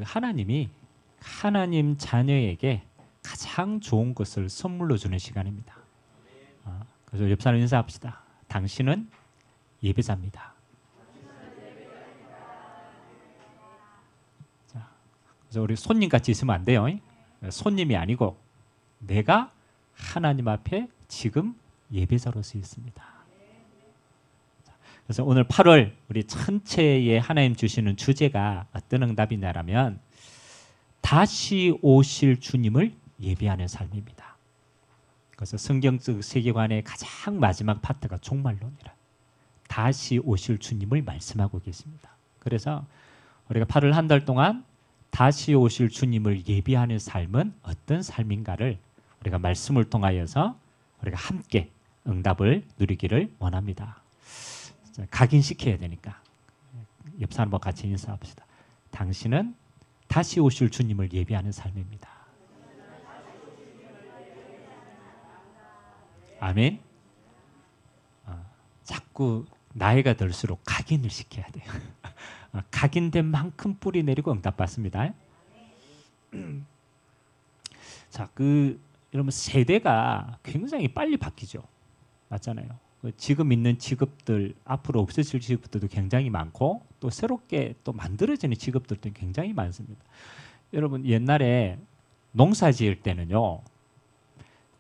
하나님이 하나님 자녀에게 가장 좋은 것을 선물로 주는 시간입니다. 그래서 옆 사람 인사합시다. 당신은 예배자입니다. 자, 그래서 우리 손님같이 있으면 안 돼요. 손님이 아니고 내가 하나님 앞에 지금 예배자로서 있습니다. 그래서 오늘 8월 우리 전체에 하나님 주시는 주제가 어떤 응답이냐라면 다시 오실 주님을 예배하는 삶입니다. 그래서 성경적 세계관의 가장 마지막 파트가 종말론이라 다시 오실 주님을 말씀하고 계십니다. 그래서 우리가 8월 한 달 동안 다시 오실 주님을 예배하는 삶은 어떤 삶인가를 우리가 말씀을 통하여서 우리가 함께 응답을 누리기를 원합니다. 각인시켜야 되니까 옆 사람과 같이 인사합시다. 당신은 다시 오실 주님을 예배하는 삶입니다. 아멘. 자꾸 나이가 들수록 각인을 시켜야 돼요. 각인된 만큼 뿌리 내리고 응답받습니다. 자, 여러분 세대가 굉장히 빨리 바뀌죠. 맞잖아요. 지금 있는 직업들 앞으로 없어질 직업들도 굉장히 많고 또 새롭게 또 만들어지는 직업들도 굉장히 많습니다. 여러분 옛날에 농사 지을 때는요.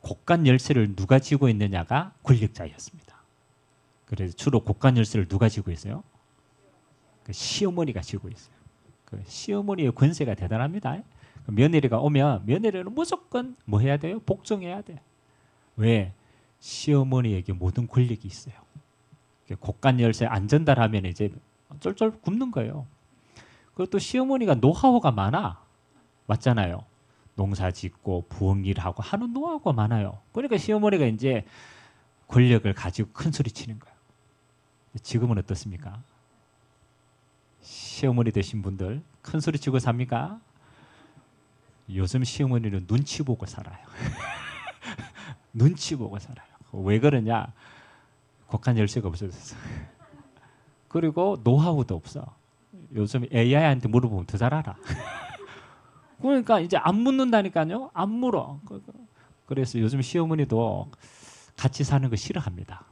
곡간 열쇠를 누가 쥐고 있느냐가 권력자였습니다. 그래서 주로 곡간 열쇠를 누가 쥐고 있어요? 시어머니가 쥐고 있어요. 시어머니의 권세가 대단합니다. 며느리가 오면 며느리는 무조건 뭐 해야 돼요? 복종해야 돼. 왜? 시어머니에게 모든 권력이 있어요. 곡간 열쇠 안 전달하면 이제 쫄쫄 굶는 거예요. 그리고 또 시어머니가 노하우가 많아. 맞잖아요. 농사 짓고 부엌일하고 하는 노하우가 많아요. 그러니까 시어머니가 이제 권력을 가지고 큰 소리 치는 거예요. 지금은 어떻습니까? 시어머니 되신 분들 큰 소리 치고 삽니까? 요즘 시어머니는 눈치 보고 살아요. 눈치 보고 살아요. 왜 그러냐? 곡간 열쇠가 없어졌어. 그리고 노하우도 없어. 요즘 AI한테 물어보면 더 잘 알아. 그러니까 이제 안 묻는다니까요. 안 물어. 그래서 요즘 시어머니도 같이 사는 거 싫어합니다.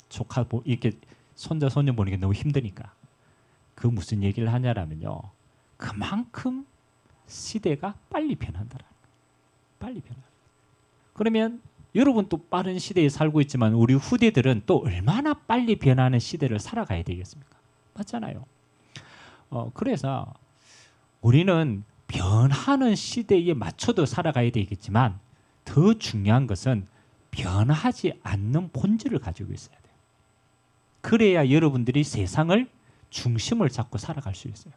조카 이렇게 손자 손녀 보는 게 너무 힘드니까. 그 무슨 얘기를 하냐라면요. 그만큼 시대가 빨리 변한다라는 거예요. 빨리 변한다. 그러면 여러분 또 빠른 시대에 살고 있지만 우리 후대들은 또 얼마나 빨리 변하는 시대를 살아가야 되겠습니까? 맞잖아요. 그래서 우리는 변하는 시대에 맞춰도 살아가야 되겠지만 더 중요한 것은 변하지 않는 본질을 가지고 있어야 돼요. 그래야 여러분들이 세상을 중심을 잡고 살아갈 수 있어요.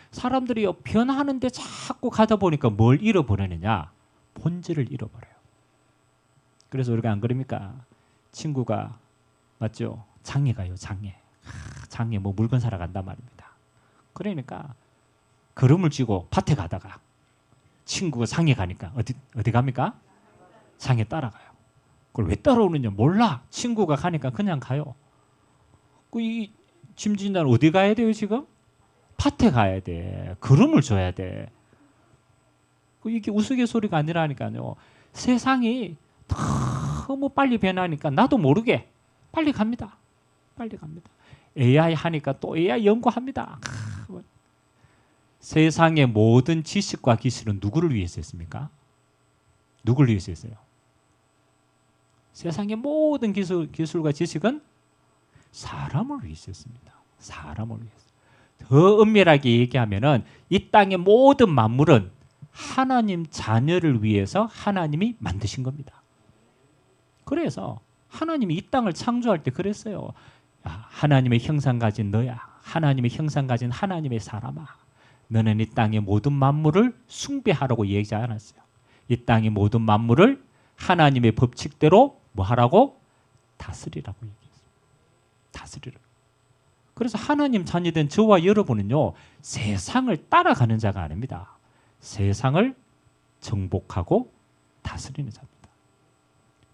사람들이 변하는데 자꾸 가다 보니까 뭘 잃어버리느냐? 본질을 잃어버려요. 그래서 우리가 안 그럽니까? 친구가 맞죠? 장에 가요. 장에 뭐 물건 사러 간단 말입니다. 그러니까 걸음을 쥐고 밭에 가다가 친구가 장에 가니까 어디 갑니까? 장에 따라가요. 그걸 왜 따라오느냐 몰라. 친구가 가니까 그냥 가요. 이 짐진자는 어디 가야 돼요 지금? 밭에 가야 돼. 걸음을 줘야 돼. 이게 우스갯소리가 아니라니까요. 세상이 너무 빨리 변하니까 나도 모르게 빨리 갑니다. 빨리 갑니다. AI 하니까 또 AI 연구합니다. 세상의 모든 지식과 기술은 누구를 위해서 했습니까? 누구를 위해서 했어요? 세상의 모든 기술과 지식은 사람을 위해서 했습니다. 사람을 위해서. 더 엄밀하게 얘기하면은 이 땅의 모든 만물은 하나님 자녀를 위해서 하나님이 만드신 겁니다. 그래서 하나님이 이 땅을 창조할 때 그랬어요. 야, 하나님의 형상 가진 너야. 하나님의 형상 가진 하나님의 사람아. 너는 이 땅의 모든 만물을 숭배하라고 얘기하지 않았어요. 이 땅의 모든 만물을 하나님의 법칙대로 뭐 하라고? 다스리라고 얘기했어요. 다스리라고. 그래서 하나님 자녀된 저와 여러분은요. 세상을 따라가는 자가 아닙니다. 세상을 정복하고 다스리는 자입니다.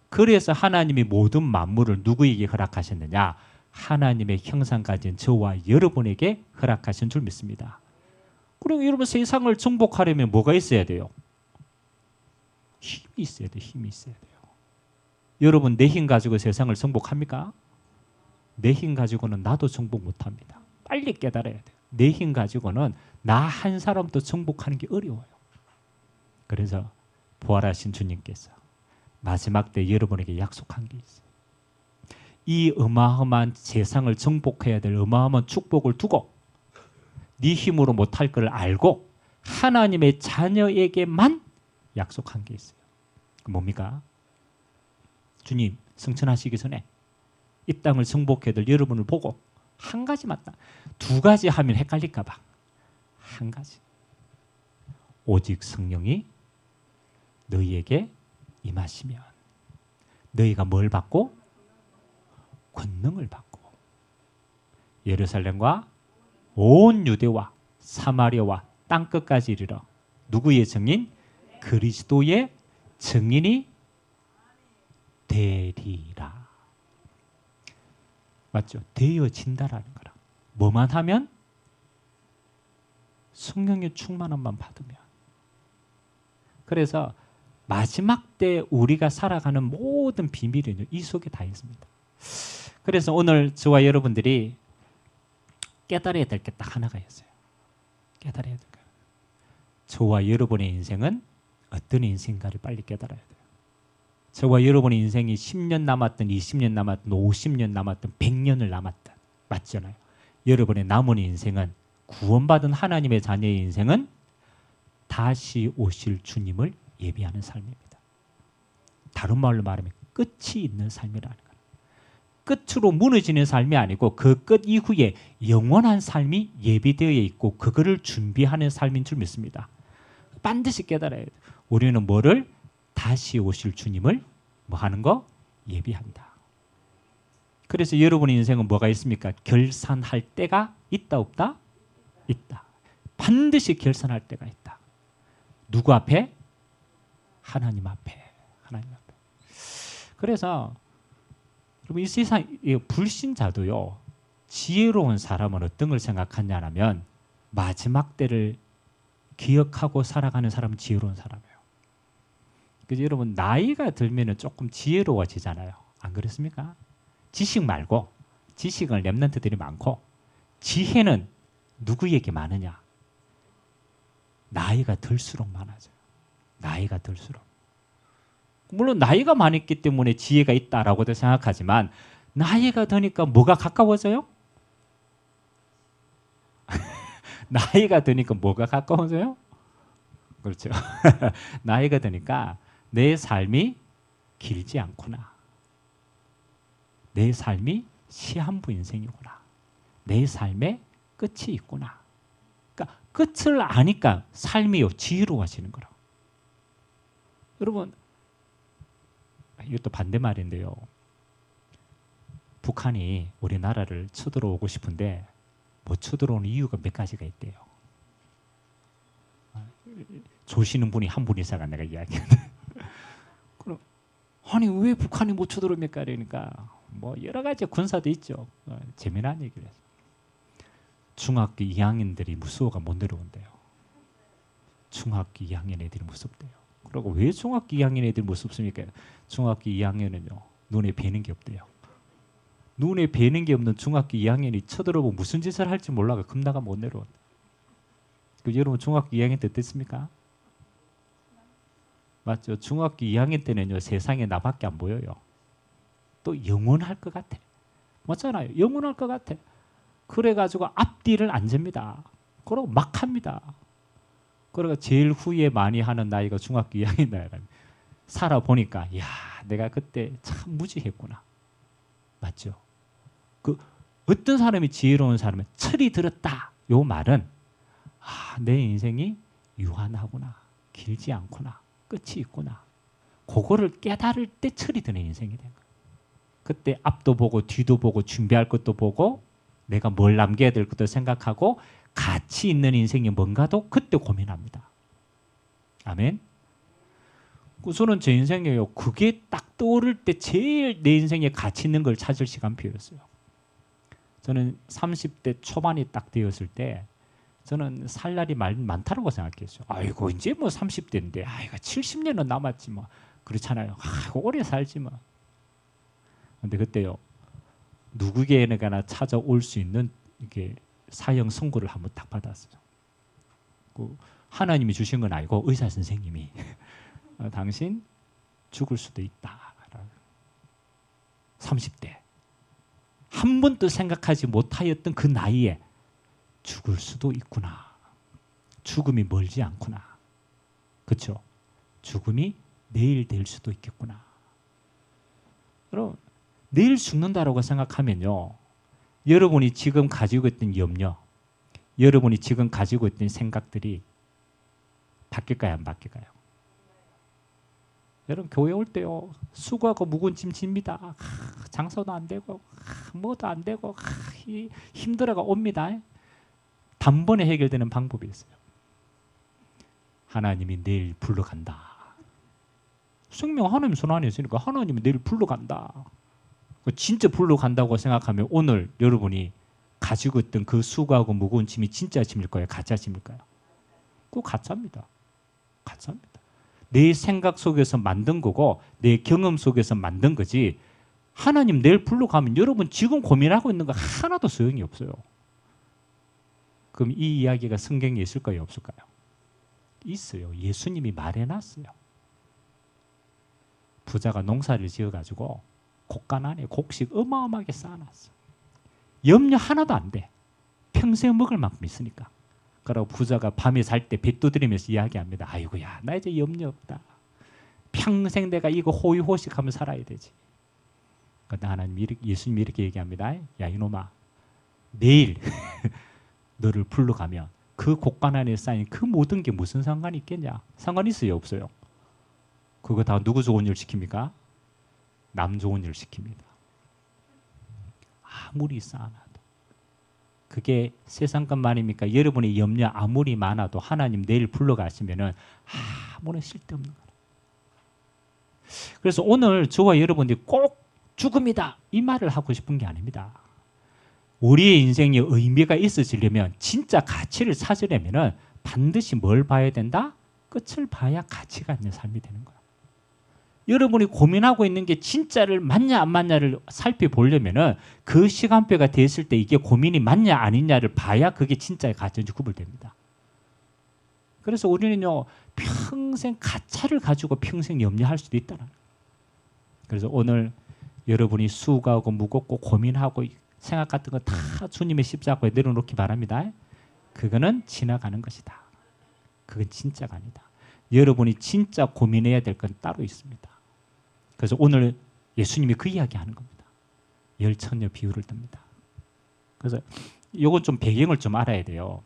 그래서 하나님이 모든 만물을 누구에게 허락하셨느냐? 하나님의 형상 가진 저와 여러분에게 허락하신 줄 믿습니다. 그리고 여러분 세상을 정복하려면 뭐가 있어야 돼요? 힘이 있어야 돼요. 힘이 있어야 돼요. 여러분 내 힘 가지고 세상을 정복합니까? 내 힘 가지고는 나도 정복 못합니다. 빨리 깨달아야 돼요. 내 힘 가지고는 나 한 사람도 정복하는 게 어려워요. 그래서 부활하신 주님께서 마지막 때 여러분에게 약속한 게 있어요. 이 어마어마한 세상을 정복해야 될 어마어마한 축복을 두고 네 힘으로 못할 걸 알고 하나님의 자녀에게만 약속한 게 있어요. 뭡니까? 주님 승천하시기 전에 이 땅을 정복해야 될 여러분을 보고 한 가지 맞다. 두 가지 하면 헷갈릴까 봐. 한 가지. 오직 성령이 너희에게 임하시면 너희가 뭘 받고? 권능을 받고 예루살렘과 온 유대와 사마리아와 땅끝까지 이르러 누구의 증인? 그리스도의 증인이 되리라. 맞죠? 되어진다라는 거라. 뭐만 하면? 성령의 충만함만 받으면. 그래서 마지막 때 우리가 살아가는 모든 비밀은 이 속에 다 있습니다. 그래서 오늘 저와 여러분들이 깨달아야 될 게 딱 하나가 있어요. 깨달아야 될 거. 저와 여러분의 인생은 어떤 인생인가를 빨리 깨달아야 돼요. 저와 여러분의 인생이 10년 남았든 20년 남았든 50년 남았든 100년을 남았든 맞잖아요. 여러분의 남은 인생은 구원받은 하나님의 자녀의 인생은 다시 오실 주님을 예비하는 삶입니다. 다른 말로 말하면 끝이 있는 삶이라는 거예요. 끝으로 무너지는 삶이 아니고 그 끝 이후에 영원한 삶이 예비되어 있고 그거를 준비하는 삶인 줄 믿습니다. 반드시 깨달아야 돼요. 우리는 뭐를? 다시 오실 주님을 뭐 하는 거? 예비한다. 그래서 여러분의 인생은 뭐가 있습니까? 결산할 때가 있다 없다? 있다. 반드시 결산할 때가 있다. 누구 앞에? 하나님 앞에. 하나님 앞에. 그래서 여러분 이 세상 불신자도요. 지혜로운 사람은 어떤 걸 생각하냐면 마지막 때를 기억하고 살아가는 사람은 지혜로운 사람이에요. 그래서 여러분 나이가 들면 조금 지혜로워지잖아요. 안 그렇습니까? 지식 말고 지식은 렘넌트들이 많고 지혜는 누구에게 많으냐? 나이가 들수록 많아져요. 나이가 들수록. 물론 나이가 많았기 때문에 지혜가 있다라고도 생각하지만 나이가 드니까 뭐가 가까워져요? 나이가 드니까 뭐가 가까워져요? 그렇죠. 나이가 드니까 내 삶이 길지 않구나. 내 삶이 시한부 인생이구나. 내 삶에 끝이 있구나. 그러니까 끝을 아니까 삶이 지혜로워지는 거라. 여러분 이것도 반대말인데요. 북한이 우리나라를 쳐들어오고 싶은데 못 쳐들어오는 이유가 몇 가지가 있대요. 조시는 분이 한 분 이상은 내가 이야기하는데 그럼 아니 왜 북한이 못 쳐들어옵니까? 그러니까 뭐 여러 가지 군사도 있죠. 재미난 얘기를 해서 중학교 2학년들이 무서워가 못 내려온대요. 중학교 2학년 애들이 무섭대요. 그리고 왜 중학교 2학년 애들이 무섭습니까? 중학교 2학년은요 눈에 뵈는 게 없대요. 눈에 뵈는 게 없는 중학교 2학년이 쳐들어보면 무슨 짓을 할지 몰라가 겁나가 못 내려온다. 여러분 중학교 2학년 때 어땠습니까? 맞죠? 중학교 2학년 때는요 세상에 나밖에 안 보여요. 또 영원할 것 같아. 맞잖아요. 영원할 것 같아. 그래가지고 앞뒤를 안 잽니다. 그러고 막 합니다. 그러고 제일 후회 많이 하는 나이가 중학교 2학년 나이라. 살아보니까 야 내가 그때 참 무지했구나. 맞죠? 그 어떤 사람이 지혜로운 사람은 철이 들었다. 요 말은 내 인생이 유한하구나. 길지 않구나. 끝이 있구나. 그거를 깨달을 때 철이 드는 인생이 된 거예요. 그때 앞도 보고 뒤도 보고 준비할 것도 보고 내가 뭘 남겨야 될 것도 생각하고 가치 있는 인생이 뭔가도 그때 고민합니다. 아멘. 저는 제 인생에요. 그게 딱 떠오를 때 제일 내 인생에 가치 있는 걸 찾을 시간표였어요. 저는 30대 초반이 딱 되었을 때 저는 살 날이 많다고 생각했어요. 아이고 이제 뭐 30대인데 아이고 70년은 남았지 뭐. 그렇잖아요. 아이고 오래 살지 뭐. 근데 그때요. 누구에게나 찾아올 수 있는 이게 사형 선고를 한번 딱 받았어요. 하나님이 주신 건 아니고 의사 선생님이 당신 죽을 수도 있다. 30대. 한 번도 생각하지 못하였던 그 나이에 죽을 수도 있구나. 죽음이 멀지 않구나. 그렇죠? 죽음이 내일 될 수도 있겠구나. 여러분, 내일 죽는다라고 생각하면요. 여러분이 지금 가지고 있던 염려, 여러분이 지금 가지고 있던 생각들이 바뀔까요? 안 바뀔까요? 여러분 교회 올 때요. 수고하고 무거운 짐 집니다. 장사도 안 되고 뭐도 안 되고 힘들어가 옵니다. 단번에 해결되는 방법이 있어요. 하나님이 내일 불러간다. 생명 하나님 손 안에 있으니까 하나님이 내일 불러간다. 진짜 불러간다고 생각하면 오늘 여러분이 가지고 있던 그 수고하고 무거운 짐이 진짜 짐일 거예요? 가짜 짐일까요? 그거 가짜입니다. 가짜입니다. 내 생각 속에서 만든 거고 내 경험 속에서 만든 거지 하나님 내일 불러가면 여러분 지금 고민하고 있는 거 하나도 소용이 없어요. 그럼 이 이야기가 성경에 있을까요? 없을까요? 있어요. 예수님이 말해놨어요. 부자가 농사를 지어가지고 곡간 안에 곡식 어마어마하게 쌓아놨어. 염려 하나도 안 돼. 평생 먹을 만큼 있으니까. 그러고 부자가 밤에 잘 때 배 두드리면서 이야기합니다. 아이고야 나 이제 염려 없다. 평생 내가 이거 호의호식하며 살아야 되지. 그러니까 하나님 예수님이 이렇게 얘기합니다. 야 이놈아 내일 너를 불러가면 그 곡간 안에 쌓인 그 모든 게 무슨 상관이 있겠냐. 상관 있어요 없어요? 그거 다 누구 좋은 일 시킵니까? 남 좋은 일 시킵니다. 아무리 쌓아놔도 그게 세상 것만입니까? 여러분의 염려 아무리 많아도 하나님 내일 불러가시면은 아무런 쓸데없는 거예요. 그래서 오늘 저와 여러분들이 꼭 죽음이다 이 말을 하고 싶은 게 아닙니다. 우리의 인생에 의미가 있어지려면 진짜 가치를 찾으려면은 반드시 뭘 봐야 된다? 끝을 봐야 가치가 있는 삶이 되는 거예요. 여러분이 고민하고 있는 게 진짜를 맞냐 안 맞냐를 살펴보려면은 그 시간표가 됐을 때 이게 고민이 맞냐 아니냐를 봐야 그게 진짜의 가치인지 구별됩니다. 그래서 우리는요 평생 가짜를 가지고 평생 염려할 수도 있다는 거예요. 그래서 오늘 여러분이 수고하고 무겁고 고민하고 생각 같은 거 다 주님의 십자가에 내려놓기 바랍니다. 그거는 지나가는 것이다. 그건 진짜가 아니다. 여러분이 진짜 고민해야 될 건 따로 있습니다. 그래서 오늘 예수님이 그 이야기하는 겁니다. 열처녀 비유를 듭니다. 그래서 이건 좀 배경을 좀 알아야 돼요.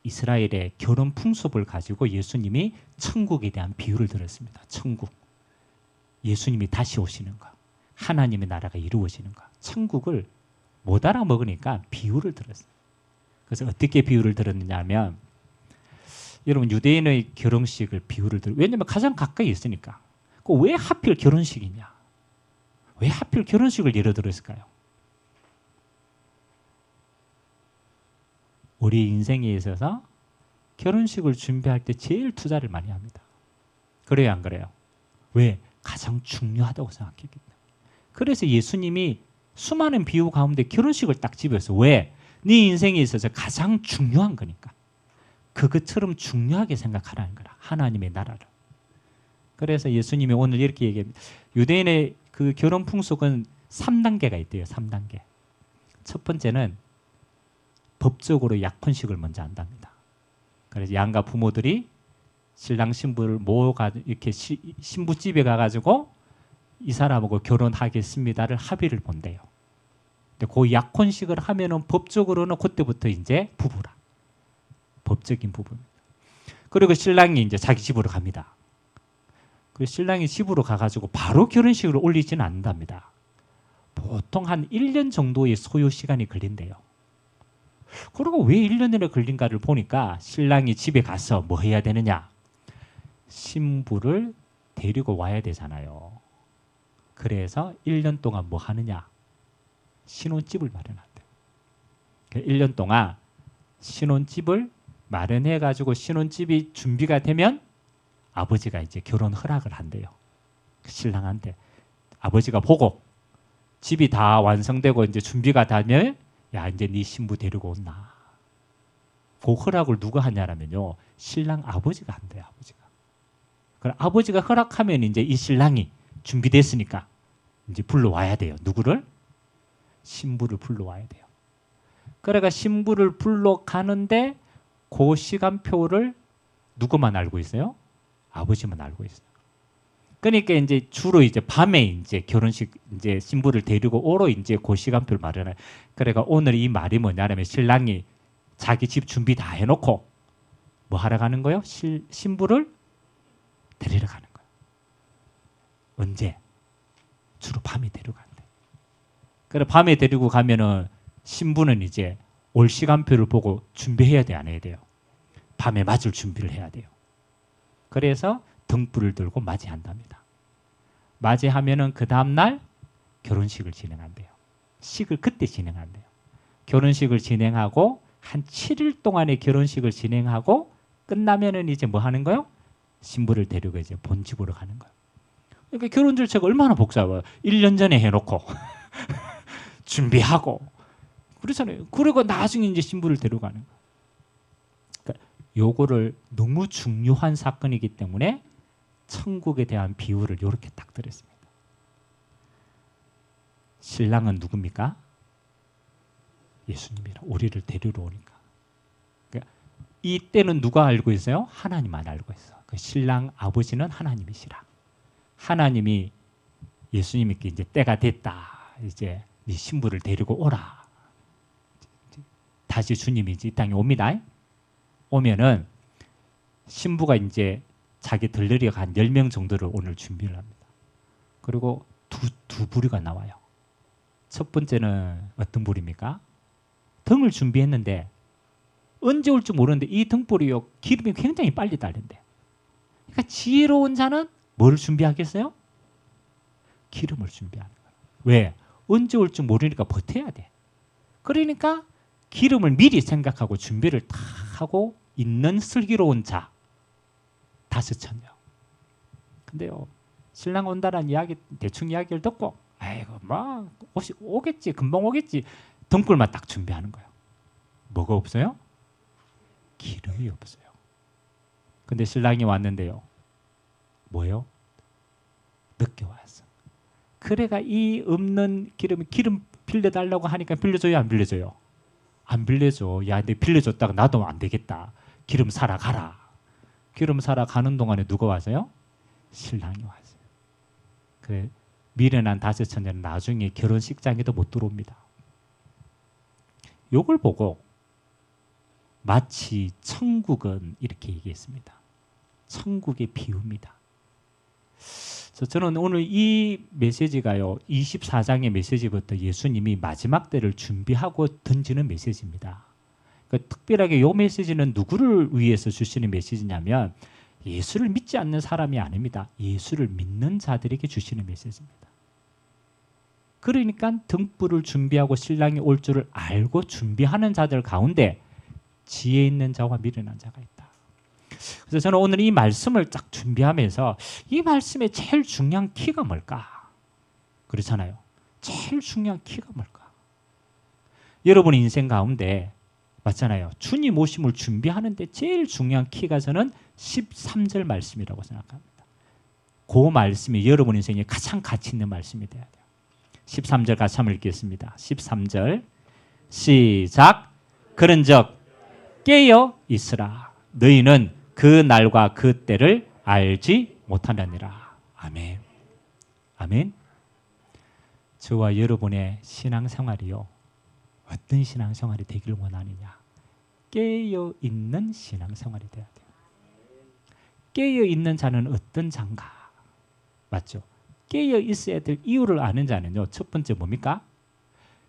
이스라엘의 결혼 풍습을 가지고 예수님이 천국에 대한 비유를 들었습니다. 천국. 예수님이 다시 오시는 것. 하나님의 나라가 이루어지는 것. 천국을 못 알아먹으니까 비유를 들었어요. 그래서 어떻게 비유를 들었느냐 하면 여러분 유대인의 결혼식을 비유를 들어요. 왜냐하면 가장 가까이 있으니까. 왜 하필 결혼식이냐? 왜 하필 결혼식을 예로 들었을까요? 우리 인생에 있어서 결혼식을 준비할 때 제일 투자를 많이 합니다. 그래요 안 그래요? 왜? 가장 중요하다고 생각했기 때문에. 그래서 예수님이 수많은 비유 가운데 결혼식을 딱 집어서 왜? 네 인생에 있어서 가장 중요한 거니까. 그것처럼 중요하게 생각하라는 거라. 하나님의 나라를. 그래서 예수님이 오늘 이렇게 얘기합니다. 유대인의 그 결혼 풍속은 3단계가 있대요. 3단계. 첫 번째는 법적으로 약혼식을 먼저 한답니다. 그래서 양가 부모들이 신랑 신부를 모아가 이렇게 신부집에 가가지고 이 사람하고 결혼하겠습니다를 합의를 본대요. 근데 그 약혼식을 하면은 법적으로는 그때부터 이제 부부라. 법적인 부부입니다. 그리고 신랑이 이제 자기 집으로 갑니다. 그 신랑이 집으로 가가지고 바로 결혼식을 올리지는 않는답니다. 보통 한 1년 정도의 소요 시간이 걸린대요. 그리고 왜 1년이나 걸린가를 보니까 신랑이 집에 가서 뭐 해야 되느냐? 신부를 데리고 와야 되잖아요. 그래서 1년 동안 뭐 하느냐? 신혼집을 마련한대요. 1년 동안 신혼집을 마련해 가지고 신혼집이 준비가 되면 아버지가 이제 결혼 허락을 한대요. 신랑한테. 아버지가 보고 집이 다 완성되고 이제 준비가 되면 야, 이제 네 신부 데리고 온나. 그 허락을 누가 하냐면요. 신랑 아버지가 한대요. 아버지가. 그럼 아버지가 허락하면 이제 이 신랑이 준비됐으니까 이제 불러와야 돼요. 누구를? 신부를 불러와야 돼요. 그래가 신부를 불러가는데 그 시간표를 누구만 알고 있어요? 아버지만 알고 있어요. 그러니까 이제 주로 이제 밤에 이제 결혼식 이제 신부를 데리고 오러 이제 그 시간표를 마련해. 그래가 오늘 이 말이 뭐냐면 신랑이 자기 집 준비 다 해놓고 뭐 하러 가는 거요? 신부를 데리러 가는 거예요. 언제? 주로 밤에 데려간대. 그래 밤에 데리고 가면은 신부는 이제 올 시간표를 보고 준비해야 돼, 안 해야 돼요? 밤에 맞을 준비를 해야 돼요. 그래서 등불을 들고 맞이한답니다. 맞이하면은 그 다음날 결혼식을 진행한대요. 식을 그때 진행한대요. 결혼식을 진행하고 한 7일 동안의 결혼식을 진행하고 끝나면은 이제 뭐 하는 거요? 신부를 데리고 이제 본집으로 가는 거예요. 그러니까 결혼 절차가 얼마나 복잡해요. 1년 전에 해놓고 준비하고 그렇잖아요. 그리고 나중에 이제 신부를 데려가는 거예요. 그러니까 요거를 너무 중요한 사건이기 때문에 천국에 대한 비유를 이렇게 딱 드렸습니다. 신랑은 누굽니까? 예수님이라 우리를 데리러 오니까. 그러니까 이때는 누가 알고 있어요? 하나님만 알고 있어. 그 신랑 아버지는 하나님이시라. 하나님이 예수님께 이제 때가 됐다. 이제 네 신부를 데리고 오라. 다시 주님이 이 땅에 옵니다. 오면은 신부가 이제 자기 들러리가 한 10명 정도를 오늘 준비를 합니다. 그리고 두 부류가 나와요. 첫 번째는 어떤 부류입니까? 등을 준비했는데 언제 올지 모르는데 이 등불이요 기름이 굉장히 빨리 달린대. 그러니까 지혜로운 자는 뭘 준비하겠어요? 기름을 준비하는 거예요. 왜? 언제 올지 모르니까 버텨야 돼. 그러니까 기름을 미리 생각하고 준비를 다 하고 있는 슬기로운 자 5,000명. 근데요 신랑 온다는 이야기 대충 이야기를 듣고 아이고 막 오겠지 금방 오겠지 등불만 딱 준비하는 거예요. 뭐가 없어요? 기름이 없어요. 근데 신랑이 왔는데요 뭐예요? 늦게 왔어. 그래가 이 없는 기름 빌려달라고 하니까 빌려줘요 안 빌려줘요? 안 빌려줘. 야 근데 빌려줬다가 나도 안 되겠다. 기름 사러 가라. 기름 사러 가는 동안에 누가 왔어요? 신랑이 왔어요. 그래 미련한 5,000년은 나중에 결혼식장에도 못 들어옵니다. 요걸 보고 마치 천국은 이렇게 얘기했습니다. 천국의 비유입니다. 저는 오늘 이 메시지가요 24장의 메시지부터 예수님이 마지막 때를 준비하고 던지는 메시지입니다. 그러니까 특별하게 이 메시지는 누구를 위해서 주시는 메시지냐면 예수를 믿지 않는 사람이 아닙니다. 예수를 믿는 자들에게 주시는 메시지입니다. 그러니까 등불을 준비하고 신랑이 올 줄을 알고 준비하는 자들 가운데 지혜 있는 자와 미련한 자가 있다. 그래서 저는 오늘 이 말씀을 딱 준비하면서 이 말씀의 제일 중요한 키가 뭘까? 그렇잖아요. 제일 중요한 키가 뭘까? 여러분의 인생 가운데 맞잖아요. 주님 오심을 준비하는데 제일 중요한 키가 저는 13절 말씀이라고 생각합니다. 그 말씀이 여러분 인생에 가장 가치 있는 말씀이 돼야 돼요. 13절 같이 한번 읽겠습니다. 13절 시작. 그런즉 깨어 있으라. 너희는 그 날과 그 때를 알지 못하느니라. 아멘. 아멘. 저와 여러분의 신앙생활이요. 어떤 신앙생활이 되기를 원하느냐. 깨어있는 신앙생활이 돼야 돼요. 깨어있는 자는 어떤 자인가? 맞죠? 깨어있어야 될 이유를 아는 자는요. 첫 번째 뭡니까?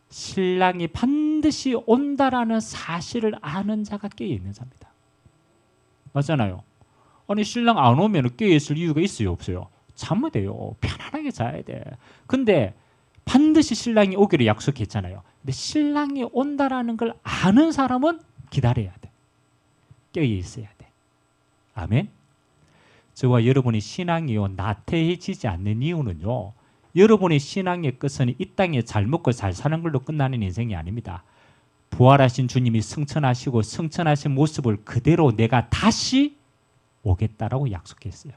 신랑이 반드시 온다라는 사실을 아는 자가 깨어있는 자입니다. 맞잖아요. 아니 신랑 안 오면 깨어있을 이유가 있어요? 없어요? 자면 돼요. 편안하게 자야 돼. 근데 반드시 신랑이 오기로 약속했잖아요. 근데 신랑이 온다라는 걸 아는 사람은 기다려야 돼. 깨어 있어야 돼. 아멘. 저와 여러분의 신앙이요 나태해지지 않는 이유는요. 여러분의 신앙의 끝은 이 땅에 잘 먹고 잘 사는 걸로 끝나는 인생이 아닙니다. 부활하신 주님이 승천하시고 승천하신 모습을 그대로 내가 다시 오겠다라고 약속했어요.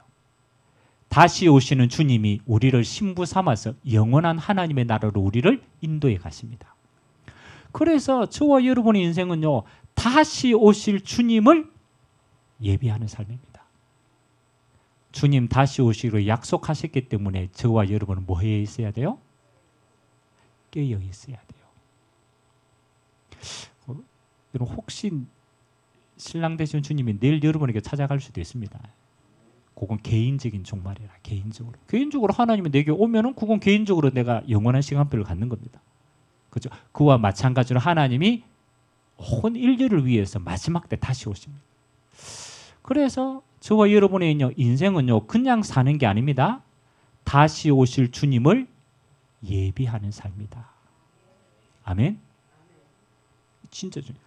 다시 오시는 주님이 우리를 신부 삼아서 영원한 하나님의 나라로 우리를 인도해 가십니다. 그래서 저와 여러분의 인생은요. 다시 오실 주님을 예비하는 삶입니다. 주님 다시 오시기로 약속하셨기 때문에 저와 여러분은 뭐 해 있어야 돼요? 깨어 있어야 돼요. 여러분 혹시 신랑 되신 주님이 내일 여러분에게 찾아갈 수도 있습니다. 그건 개인적인 종말이라 개인적으로 하나님이 내게 오면은 그건 개인적으로 내가 영원한 시간표를 갖는 겁니다. 그죠? 그와 마찬가지로 하나님이 온 인류를 위해서 마지막 때 다시 오십니다. 그래서 저와 여러분의 인생은요 그냥 사는 게 아닙니다. 다시 오실 주님을 예비하는 삶이다. 아멘. 진짜 중요해요.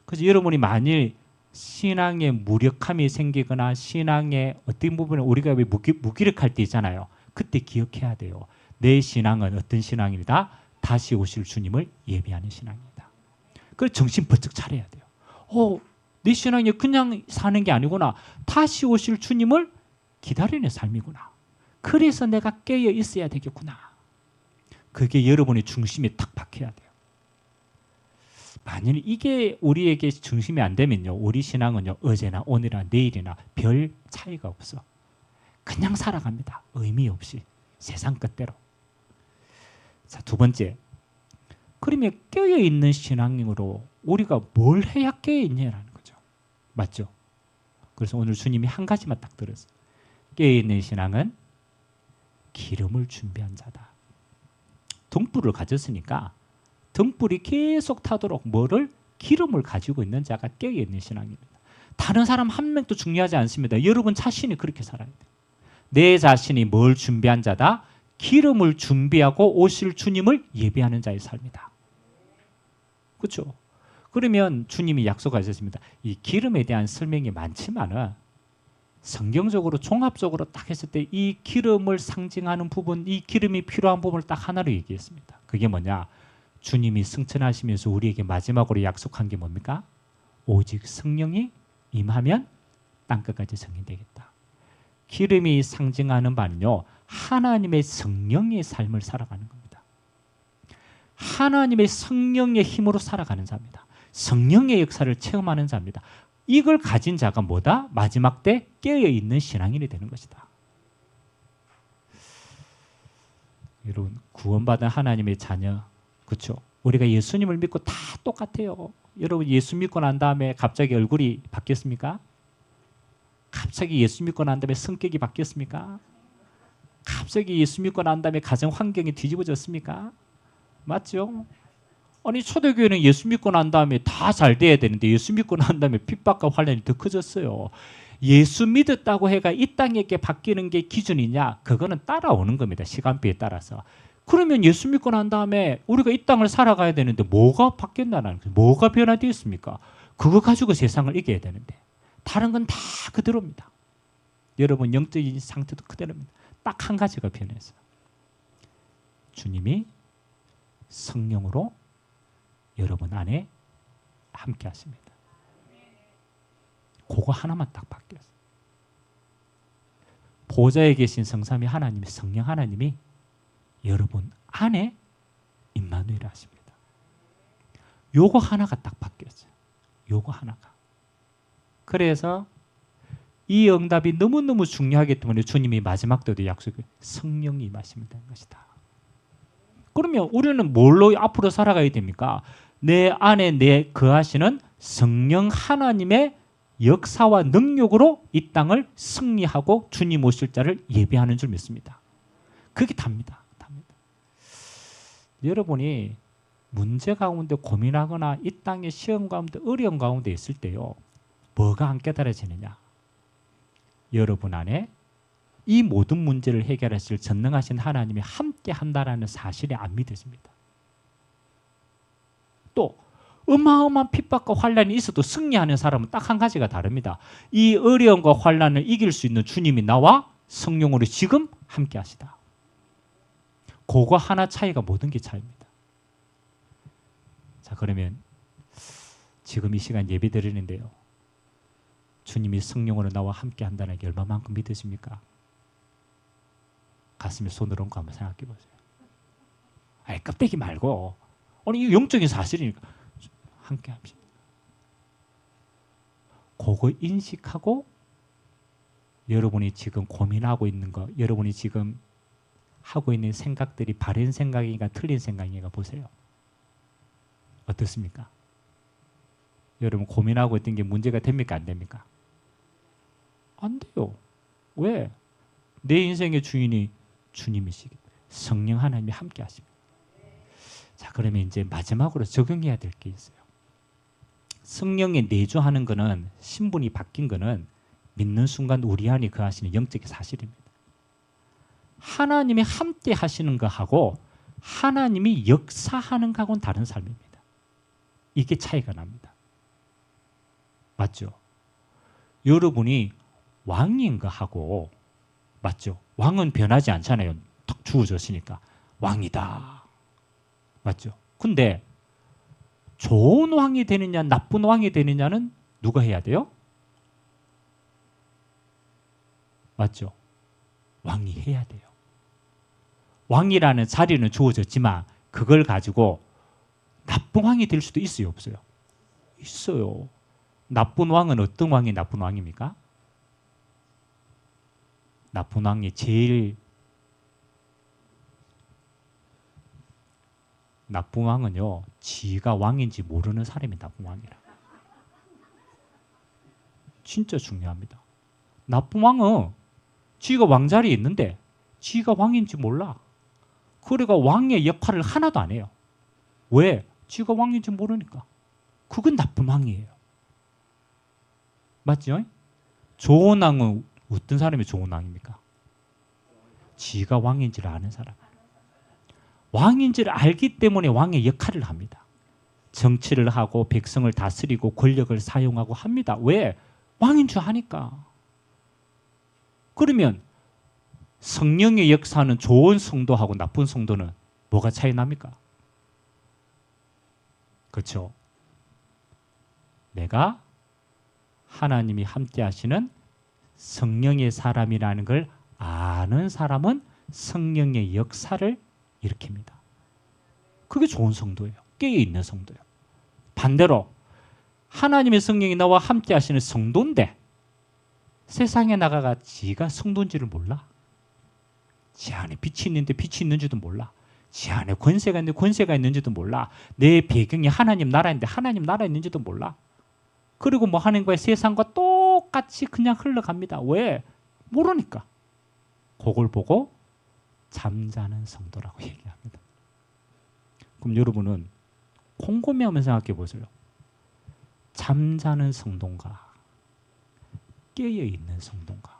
그래서 여러분이 만일 신앙에 무력함이 생기거나 신앙의 어떤 부분에 우리가 왜 무기력할 때 있잖아요. 그때 기억해야 돼요. 내 신앙은 어떤 신앙이다? 다시 오실 주님을 예비하는 신앙이다. 그래서 정신 번쩍 차려야 돼요. 내 신앙이 그냥 사는 게 아니구나. 다시 오실 주님을 기다리는 삶이구나. 그래서 내가 깨어 있어야 되겠구나. 그게 여러분의 중심에 탁 박혀야 돼요. 만일 이게 우리에게 중심이 안 되면요. 우리 신앙은요. 어제나 오늘이나 내일이나 별 차이가 없어. 그냥 살아갑니다. 의미 없이. 세상 끝대로. 자, 두 번째. 그러면 깨어있는 신앙으로 우리가 뭘 해야 깨어있냐라는 거죠. 맞죠? 그래서 오늘 주님이 한 가지만 딱 들었어요. 깨어있는 신앙은 기름을 준비한 자다. 등불을 가졌으니까 등불이 계속 타도록 뭐를? 기름을 가지고 있는 자가 깨어있는 신앙입니다. 다른 사람 한 명도 중요하지 않습니다. 여러분 자신이 그렇게 살아야 돼요. 내 자신이 뭘 준비한 자다? 기름을 준비하고 오실 주님을 예비하는 자의 삶이다. 그렇죠? 그러면 주님이 약속하셨습니다. 이 기름에 대한 설명이 많지만은 성경적으로 종합적으로 딱 했을 때 이 기름을 상징하는 부분, 이 기름이 필요한 부분을 딱 하나로 얘기했습니다. 그게 뭐냐? 주님이 승천하시면서 우리에게 마지막으로 약속한 게 뭡니까? 오직 성령이 임하면 땅끝까지 정인되겠다. 기름이 상징하는 바는요. 하나님의 성령의 삶을 살아가는 겁니다. 하나님의 성령의 힘으로 살아가는 자입니다. 성령의 역사를 체험하는 자입니다. 이걸 가진 자가 뭐다? 마지막 때 깨어있는 신앙인이 되는 것이다. 여러분 구원받은 하나님의 자녀 그렇죠? 우리가 예수님을 믿고 다 똑같아요. 여러분 예수 믿고 난 다음에 갑자기 얼굴이 바뀌었습니까? 갑자기 예수 믿고 난 다음에 성격이 바뀌었습니까? 갑자기 예수 믿고 난 다음에 가정 환경이 뒤집어졌습니까? 맞죠? 아니 초대교회는 예수 믿고 난 다음에 다 잘 돼야 되는데 예수 믿고 난 다음에 핍박과 환란이 더 커졌어요. 예수 믿었다고 해가 이 땅에게 바뀌는 게 기준이냐? 그거는 따라오는 겁니다. 시간표에 따라서. 그러면 예수 믿고 난 다음에 우리가 이 땅을 살아가야 되는데 뭐가 바뀌었나는 거예요. 뭐가 변화되었습니까? 그거 가지고 세상을 이겨야 되는데 다른 건 다 그대로입니다. 여러분 영적인 상태도 그대로입니다. 딱 한 가지가 변했어요. 주님이 성령으로 여러분 안에 함께 하십니다. 그거 하나만 딱 바뀌었어요. 보좌에 계신 성삼위 하나님이 성령 하나님이 여러분 안에 임마누엘 하십니다. 요거 하나가 딱 바뀌었어요. 요거 하나가. 그래서 이 응답이 너무너무 중요하기 때문에 주님이 마지막 때도 약속을 성령이 임하시면 되는 것이다. 그러면 우리는 뭘로 앞으로 살아가야 됩니까? 내 안에 내 거하시는 성령 하나님의 역사와 능력으로 이 땅을 승리하고 주님 오실 자를 예배하는 줄 믿습니다. 그게 답니다. 여러분이 문제 가운데 고민하거나 이 땅의 시험 가운데 어려운 가운데 있을 때요. 뭐가 안 깨달아지느냐? 여러분 안에 이 모든 문제를 해결하실 전능하신 하나님이 함께 한다라는 사실이 안 믿어집니다. 또 어마어마한 핍박과 환란이 있어도 승리하는 사람은 딱 한 가지가 다릅니다. 이 어려움과 환란을 이길 수 있는 주님이 나와 성령으로 지금 함께 하시다. 그거 하나 차이가 모든 게 차이입니다. 자, 그러면 지금 이 시간 예배 드리는데요. 주님이 성령으로 나와 함께 한다는 게 얼마만큼 믿으십니까? 가슴에 손을 얹고 한번 생각해 보세요. 아니, 껍데기 말고. 아니, 이거 영적인 사실이니까. 함께 합시다. 그거 인식하고 여러분이 지금 고민하고 있는 거, 여러분이 지금 하고 있는 생각들이 바른 생각인가 틀린 생각인가 보세요. 어떻습니까? 여러분 고민하고 있던 게 문제가 됩니까? 안 됩니까? 안 돼요. 왜? 내 인생의 주인이 주님이시기 때문에 성령 하나님이 함께 하십니다. 자, 그러면 이제 마지막으로 적용해야 될 게 있어요. 성령에 내주하는 거는, 신분이 바뀐 거는 믿는 순간 우리 안에 거하시는 영적인 사실입니다. 하나님이 함께 하시는 거하고 하나님이 역사하는 거하고는 다른 삶입니다. 이게 차이가 납니다. 맞죠? 여러분이 왕인 거하고, 맞죠? 왕은 변하지 않잖아요. 탁 주어졌으니까 왕이다. 맞죠? 근데 좋은 왕이 되느냐 나쁜 왕이 되느냐는 누가 해야 돼요? 맞죠? 왕이 해야 돼요. 왕이라는 자리는 주어졌지만 그걸 가지고 나쁜 왕이 될 수도 있어요, 없어요? 있어요. 나쁜 왕은 어떤 왕이 나쁜 왕입니까? 나쁜 왕이 제일 나쁜 왕은요, 지가 왕인지 모르는 사람이 나쁜 왕이라. 진짜 중요합니다. 나쁜 왕은 지가 왕자리에 있는데 지가 왕인지 몰라. 그러니까 왕의 역할을 하나도 안 해요. 왜? 지가 왕인지 모르니까. 그건 나쁜 왕이에요. 맞죠? 좋은 왕은 어떤 사람이 좋은 왕입니까? 지가 왕인지를 아는 사람. 왕인지를 알기 때문에 왕의 역할을 합니다. 정치를 하고 백성을 다스리고 권력을 사용하고 합니다. 왜? 왕인 줄 아니까. 그러면 성령의 역사는 좋은 성도하고 나쁜 성도는 뭐가 차이 납니까? 그렇죠? 내가 하나님이 함께 하시는 성령의 사람이라는 걸 아는 사람은 성령의 역사를 일으킵니다. 그게 좋은 성도예요. 깨어있는 성도예요. 반대로 하나님의 성령이 나와 함께 하시는 성도인데 세상에 나가가 지가 성도인지를 몰라. 지 안에 빛이 있는데 빛이 있는지도 몰라. 지 안에 권세가 있는데 권세가 있는지도 몰라. 내 배경이 하나님 나라인데 하나님 나라 있는지도 몰라. 그리고 뭐 하는 거야? 세상과 똑같이 그냥 흘러갑니다. 왜? 모르니까. 그걸 보고 잠자는 성도라고 얘기합니다. 그럼 여러분은 곰곰이 한번 생각해 보세요. 잠자는 성도인가? 깨어있는 성도인가?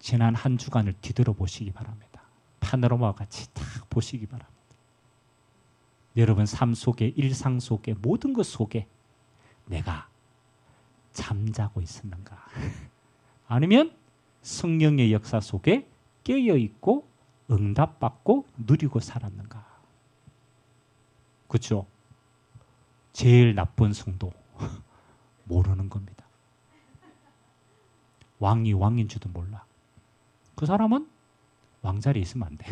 지난 한 주간을 뒤돌아 보시기 바랍니다. 파노라마와 같이 딱 보시기 바랍니다. 여러분 삶 속에, 일상 속에, 모든 것 속에 내가 잠자고 있었는가? 아니면 성령의 역사 속에 깨어있고 응답받고 누리고 살았는가? 그렇죠? 제일 나쁜 성도 모르는 겁니다. 왕이 왕인 줄도 몰라. 그 사람은 왕자리에 있으면 안 돼.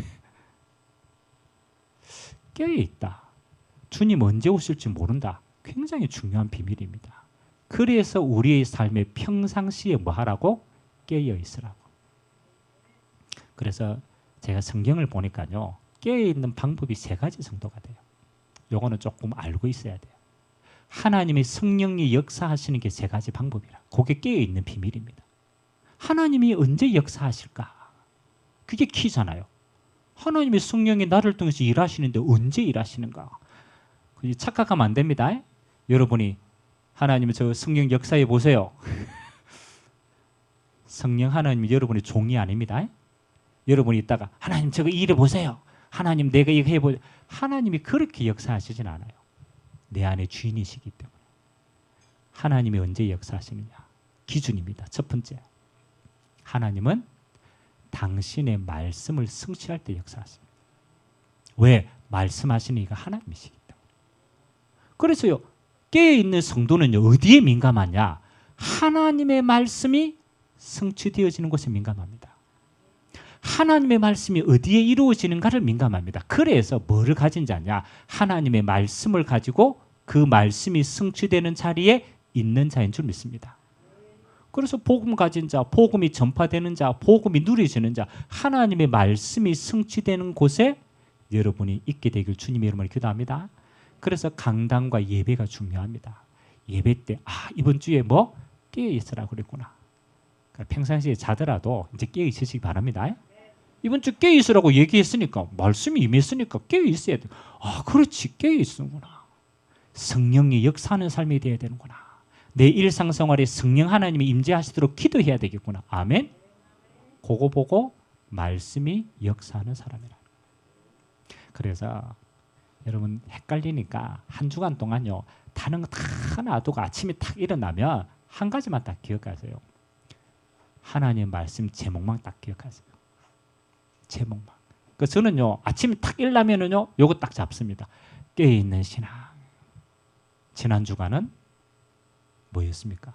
깨어있다. 주님 언제 오실지 모른다. 굉장히 중요한 비밀입니다. 그래서 우리의 삶의 평상시에 뭐 하라고? 깨어있으라고. 그래서 제가 성경을 보니까요. 깨어있는 방법이 세 가지 정도가 돼요. 요거는 조금 알고 있어야 돼요. 하나님의 성령이 역사하시는 게 세 가지 방법이라. 그게 깨어있는 비밀입니다. 하나님이 언제 역사하실까? 그게 키잖아요. 하나님의 성령이 나를 통해서 일하시는데 언제 일하시는가? 착각하면 안 됩니다. 여러분이 하나님의 저 성령 역사해 보세요. 성령 하나님이 여러분의 종이 아닙니다. 여러분이 있다가 하나님 저거 일해 보세요. 하나님 내가 이거 해보세요. 하나님이 그렇게 역사하시진 않아요. 내 안에 주인이시기 때문에. 하나님이 언제 역사하시느냐? 기준입니다. 첫 번째, 하나님은 당신의 말씀을 성취할 때 역사하십니다. 왜? 말씀하시는 이가 하나님이시기 때문에. 그래서요, 깨어있는 성도는요, 어디에 민감하냐? 하나님의 말씀이 성취되어지는 곳에 민감합니다. 하나님의 말씀이 어디에 이루어지는가를 민감합니다. 그래서 뭐를 가진 자냐? 하나님의 말씀을 가지고 그 말씀이 성취되는 자리에 있는 자인 줄 믿습니다. 그래서 복음 가진 자, 복음이 전파되는 자, 복음이 누려지는 자, 하나님의 말씀이 성취되는 곳에 여러분이 있게 되길 주님의 이름으로 기도합니다. 그래서 강단과 예배가 중요합니다. 예배 때 이번 주에 뭐 깨어 있으라 그랬구나. 그러니까 평상시에 자더라도 이제 깨어 있으시기 바랍니다. 이번 주 깨어 있으라고 얘기했으니까, 말씀이 임했으니까 깨어 있어야 돼. 그렇지, 깨어 있는구나. 성령이 역사하는 삶이 되어야 되는구나. 내 일상생활에 성령 하나님이 임재하시도록 기도해야 되겠구나. 아멘. 그거 보고 말씀이 역사하는 사람이라. 그래서 여러분 헷갈리니까 한 주간 동안요, 다른 거 다 놔두고 아침에 딱 일어나면 한 가지만 딱 기억하세요. 하나님 말씀 제목만 딱 기억하세요. 제목만. 그 저는요, 아침에 딱 일어나면은요, 요거 딱 잡습니다. 깨어있는 신앙. 지난 주간은 뭐였습니까?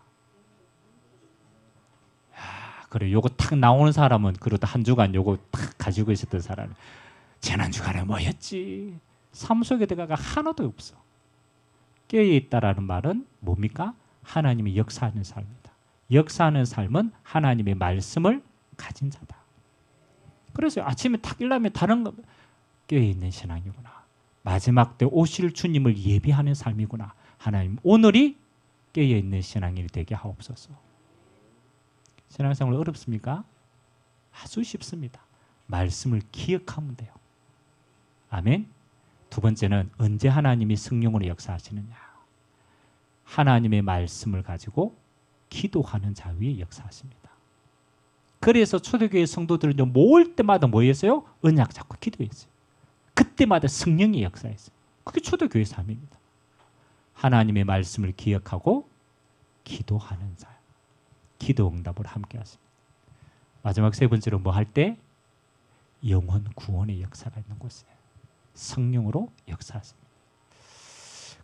그래, 요거 딱 나오는 사람은 그래도 한 주간 요거 딱 가지고 있었던 사람. 지난 주간에 뭐였지? 삶 속에 들어가가 하나도 없어. 깨어있다라는 말은 뭡니까? 하나님이 역사하는 삶이다. 역사하는 삶은 하나님의 말씀을 가진 자다. 그래서 아침에 딱 일어나면 다른 거 깨어있는 신앙이구나. 마지막 때 오실 주님을 예비하는 삶이구나. 하나님 오늘이 깨어있는 신앙이 되게 하옵소서. 신앙생활 어렵습니까? 아주 쉽습니다. 말씀을 기억하면 돼요. 아멘. 두 번째는 언제 하나님이 성령으로 역사하시느냐. 하나님의 말씀을 가지고 기도하는 자 위에 역사하십니다. 그래서 초대교회 성도들은 모을 때마다 뭐 했어요? 언약 잡고 기도했어요. 그때마다 성령이 역사했어요. 그게 초대교회 삶입니다. 하나님의 말씀을 기억하고 기도하는 자. 기도 응답을 함께 하십니다. 마지막 세 번째로 뭐 할 때? 영혼 구원의 역사가 있는 곳이에요. 성령으로 역사하십니다.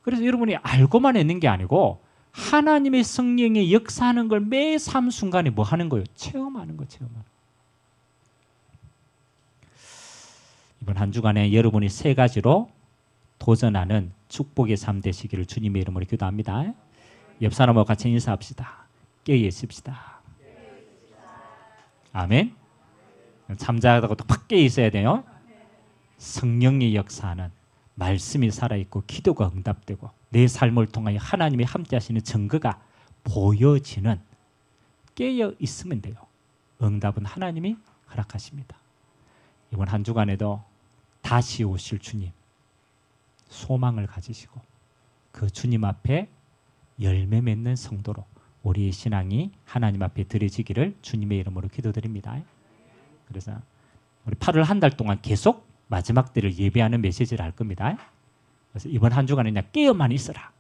그래서 여러분이 알고만 있는 게 아니고 하나님의 성령이 역사하는 걸 매 삶 순간에 뭐 하는 거예요? 체험하는 거, 체험하는 거. 이번 한 주간에 여러분이 세 가지로 도전하는 축복의 삶 되시기를 주님의 이름으로 기도합니다. 옆 사람하고 같이 인사합시다. 깨어 있읍시다. 아멘. 잠자다가 또 확 깨어 있어야 돼요. 성령의 역사하는 말씀이 살아있고 기도가 응답되고 내 삶을 통하여 하나님이 함께하시는 증거가 보여지는 깨어 있으면 돼요. 응답은 하나님이 허락하십니다. 이번 한 주간에도 다시 오실 주님 소망을 가지시고 그 주님 앞에 열매 맺는 성도로 우리의 신앙이 하나님 앞에 드려지기를 주님의 이름으로 기도드립니다. 그래서 우리 8월 한 달 동안 계속 마지막 때를 예배하는 메시지를 할 겁니다. 그래서 이번 한 주간에 그냥 깨어만 있어라.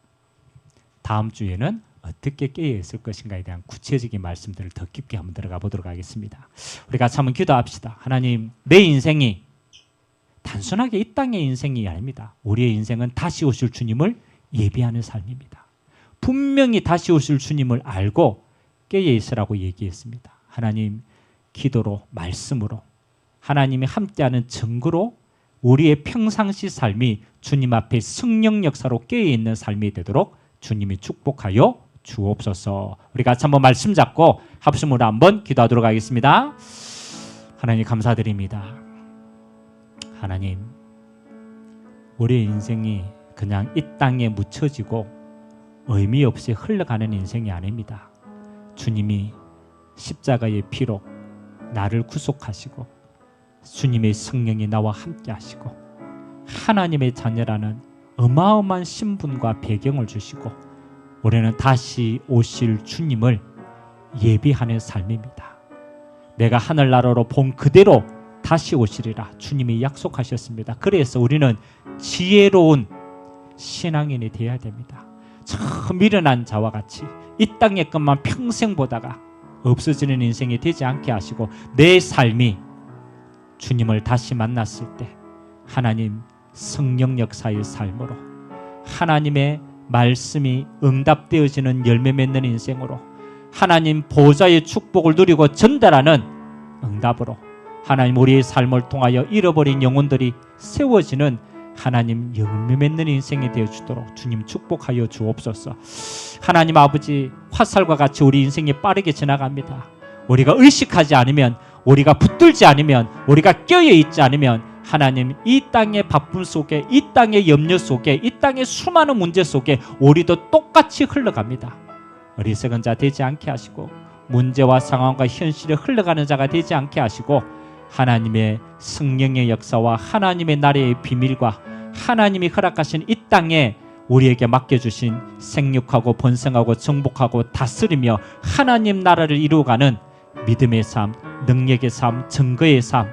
다음 주에는 어떻게 깨어 있을 것인가에 대한 구체적인 말씀들을 더 깊게 한번 들어가 보도록 하겠습니다. 우리 같이 한번 기도합시다. 하나님, 내 인생이 단순하게 이 땅의 인생이 아닙니다. 우리의 인생은 다시 오실 주님을 예비하는 삶입니다. 분명히 다시 오실 주님을 알고 깨어 있으라고 얘기했습니다. 하나님, 기도로, 말씀으로 하나님이 함께하는 증거로 우리의 평상시 삶이 주님 앞에 성령 역사로 깨어있는 삶이 되도록 주님이 축복하여 주옵소서. 우리 같이 한번 말씀 잡고 합심으로 한번 기도하도록 하겠습니다. 하나님 감사드립니다. 하나님, 우리의 인생이 그냥 이 땅에 묻혀지고 의미 없이 흘러가는 인생이 아닙니다. 주님이 십자가의 피로 나를 구속하시고 주님의 성령이 나와 함께 하시고 하나님의 자녀라는 어마어마한 신분과 배경을 주시고 우리는 다시 오실 주님을 예비하는 삶입니다. 내가 하늘나라로 본 그대로 다시 오시리라 주님이 약속하셨습니다. 그래서 우리는 지혜로운 신앙인이 되어야 됩니다. 저 미련한 자와 같이 이 땅의 것만 평생 보다가 없어지는 인생이 되지 않게 하시고, 내 삶이 주님을 다시 만났을 때 하나님 성령 역사의 삶으로, 하나님의 말씀이 응답되어지는 열매 맺는 인생으로, 하나님 보좌의 축복을 누리고 전달하는 응답으로, 하나님 우리의 삶을 통하여 잃어버린 영혼들이 세워지는 하나님 열매 맺는 인생이 되어주도록 주님 축복하여 주옵소서. 하나님 아버지, 화살과 같이 우리 인생이 빠르게 지나갑니다. 우리가 의식하지 않으면, 우리가 붙들지 않으면, 우리가 껴여있지 않으면 하나님 이 땅의 바쁨 속에, 이 땅의 염려 속에, 이 땅의 수많은 문제 속에 우리도 똑같이 흘러갑니다. 어리석은 자 되지 않게 하시고, 문제와 상황과 현실에 흘러가는 자가 되지 않게 하시고, 하나님의 성령의 역사와 하나님의 나라의 비밀과 하나님이 허락하신 이 땅에 우리에게 맡겨주신 생육하고 번성하고 정복하고 다스리며 하나님 나라를 이루어가는 믿음의 삶, 능력의 삶, 증거의 삶,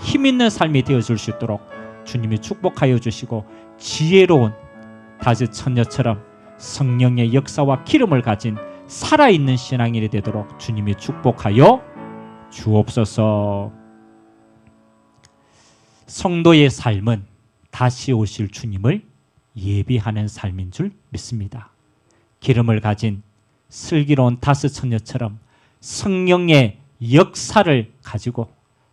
힘있는 삶이 되어줄 수 있도록 주님이 축복하여 주시고, 지혜로운 다윗 처녀처럼 성령의 역사와 기름을 가진 살아있는 신앙인이 되도록 주님이 축복하여 주옵소서. 성도의 삶은 다시 오실 주님을 예비하는 삶인 줄 믿습니다. 기름을 가진 슬기로운 다스 처녀처럼 성령의 역사를 가지고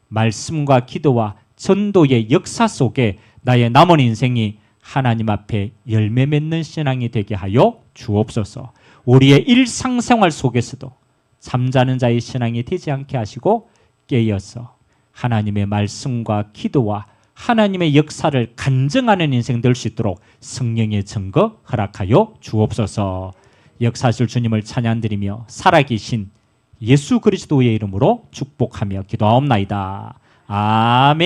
말씀과 기도와 전도의 역사 속에 나의 남은 인생이 하나님 앞에 열매 맺는 신앙이 되게 하여 주옵소서. 우리의 일상생활 속에서도 잠자는 자의 신앙이 되지 않게 하시고, 깨어서 하나님의 말씀과 기도와 하나님의 역사를 간증하는 인생 될 수 있도록 성령의 증거 허락하여 주옵소서. 역사하실 주님을 찬양드리며 살아계신 예수 그리스도의 이름으로 축복하며 기도하옵나이다. 아멘.